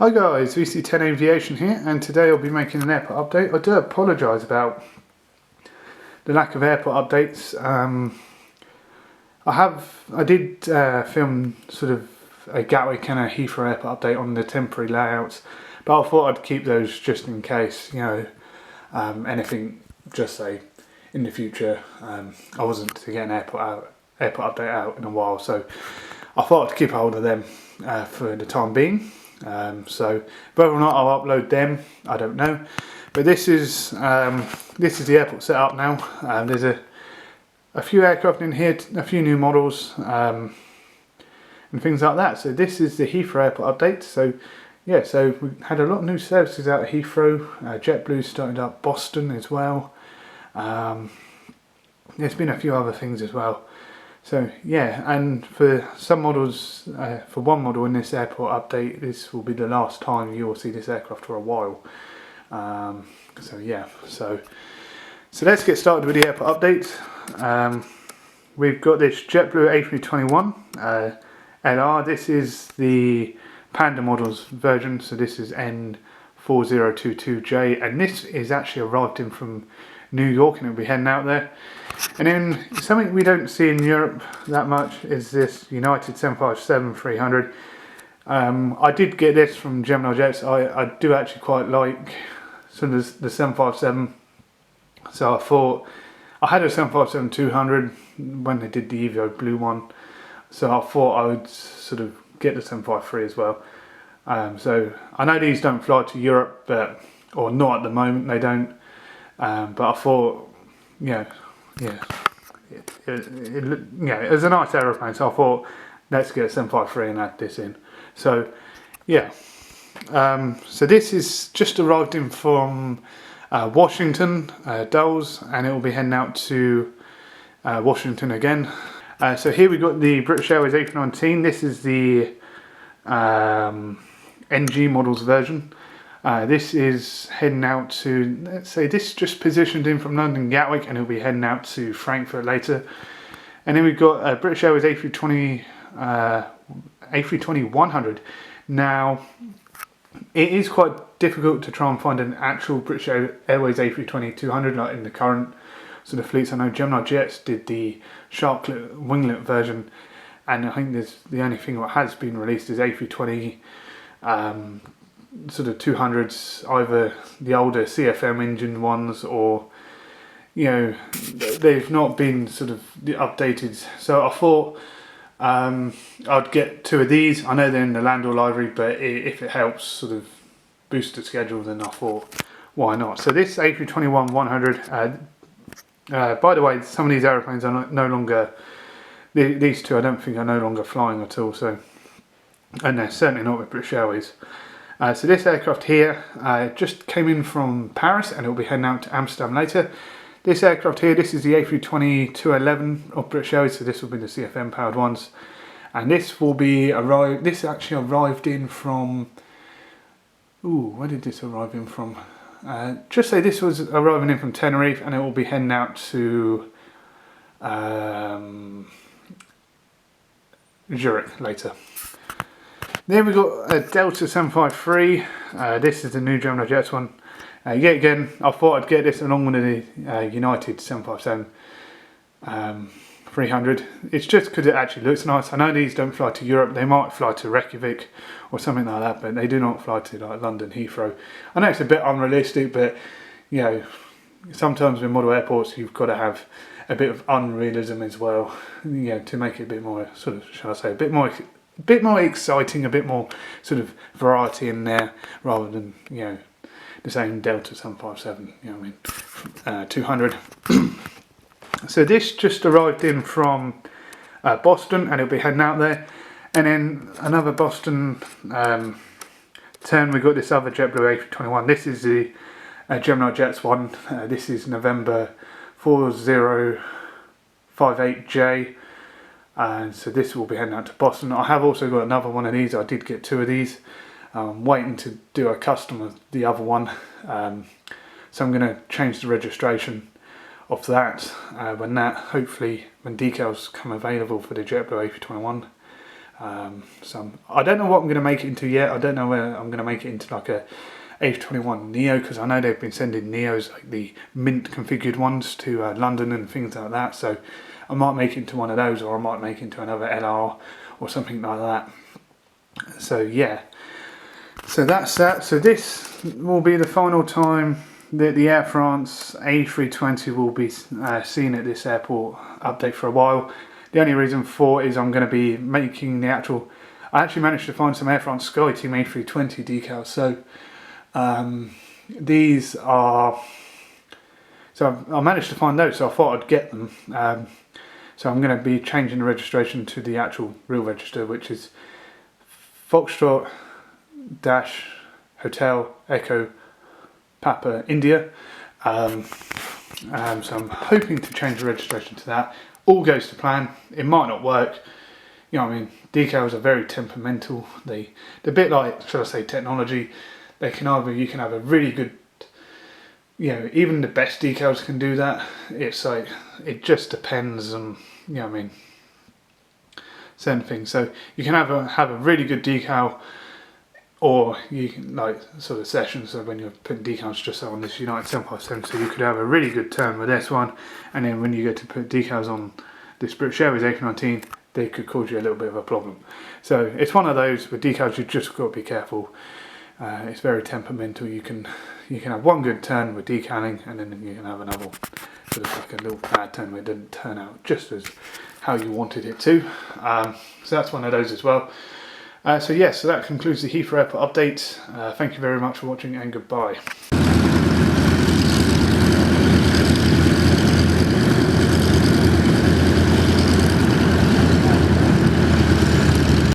Hi guys, VC10 Aviation here, and today I'll be making an airport update. I do apologise about the lack of airport updates. I did film sort of a Gatwick and a Heathrow airport update on the temporary layouts, but I thought I'd keep those just in case, anything, just say in the future. I wasn't to get an airport update out in a while, so I thought I'd keep hold of them for the time being. So whether or not I'll upload them, I don't know. But this is the airport setup now. There's a few aircraft in here, a few new models, and things like that. So this is the Heathrow airport update. So yeah, so we had a lot of new services out of Heathrow. JetBlue started up Boston as well. There's been a few other things as well. So yeah, and for some models, for one model in this airport update, this will be the last time you will see this aircraft for a while. So yeah, so let's get started with the airport update. We've got this JetBlue A321 LR. This is the Panda models version, so this is N4022J, and this is actually arrived in from New York, and it'll be heading out there. And then something we don't see in Europe that much is this United 757-300. I did get this from Gemini Jets. I do actually quite like sort of the 757. So I thought, I had a 757-200 when they did the Evo blue one. So I thought I would sort of get the 753 as well. So I know these don't fly to Europe, or not at the moment, they don't. But I thought, it was a nice aeroplane, so I thought, let's get a 753 and add this in. So yeah, so this is just arrived in from Washington, Dulles, and it will be heading out to Washington again. So here we got the British Airways A319. This is the NG models version. This is heading out to, let's say, this just positioned in from London Gatwick, and it'll be heading out to Frankfurt later. And then we've got British Airways A320-100. Now, it is quite difficult to try and find an actual British Airways A320-200 like in the current sort of fleets. I know Gemini Jets did the shark winglet version, and I think the only thing that has been released is A320 sort of 200s, either the older CFM engine ones, or they've not been sort of updated. So I thought I'd get two of these. I know they're in the Landor library, but if it helps sort of boost the schedule, then I thought, why not? So this A321-100, by the way, some of these aeroplanes are no longer, these two I don't think are no longer flying at all, so, and they're certainly not with British Airways. So this aircraft here just came in from Paris, and it will be heading out to Amsterdam later. This aircraft here, this is the A320-211 of British Airways, so this will be the CFM powered ones. And this will be this actually arrived in from, where did this arrive in from? Just say this was arriving in from Tenerife, and it will be heading out to Zurich later. Then we've got a Delta 753. This is the new Gemini Jets one. Yet again, I thought I'd get this along with the United 757-300. It's just because it actually looks nice. I know these don't fly to Europe. They might fly to Reykjavik or something like that, but they do not fly to like London Heathrow. I know it's a bit unrealistic, but sometimes with model airports you've got to have a bit of unrealism as well, to make it a bit more sort of, shall I say, a bit more exciting, a bit more sort of variety in there, rather than the same Delta 757, 200. So this just arrived in from Boston, and it'll be heading out there. And then another Boston turn, we got this other JetBlue A321. This is the Gemini Jets one. This is November 4058J. And so this will be heading out to Boston. I have also got another one of these. I did get two of these. I'm waiting to do a custom of the other one. So I'm going to change the registration of that when decals come available for the JetBlue A321. I don't know what I'm going to make it into yet. I don't know whether I'm going to make it into like a A321 Neo, because I know they've been sending Neos, like the mint configured ones, to London and things like that. So I might make it into one of those, or I might make it into another LR or something like that. So yeah, so that's that. So this will be the final time that the Air France A320 will be seen at this airport update for a while. The only reason for it is I'm going to be making the actual... I actually managed to find some Air France SkyTeam A320 decals. So these are... So I managed to find those, so I thought I'd get them. So I'm going to be changing the registration to the actual real register, which is Foxtrot Dash Hotel Echo Papa India. So I'm hoping to change the registration to that. All goes to plan. It might not work. You know what I mean? Decals are very temperamental. They're a bit like, should I say, technology. They can either, you can have a really good, you know, even the best decals can do that. It's like, it just depends on, you know what I mean, certain things. So you can have a really good decal, or you can, like, sort of sessions, so when you're putting decals just on this United 757, so you could have a really good turn with this one, and then when you go to put decals on this British Airways A319, they could cause you a little bit of a problem. So it's one of those with decals, you've just got to be careful. It's very temperamental. You can have one good turn with decaling, and then you can have another sort of like a little bad turn where it didn't turn out just as how you wanted it to. So that's one of those as well. So yes, so that concludes the Heathrow Airport update. Thank you very much for watching, and goodbye.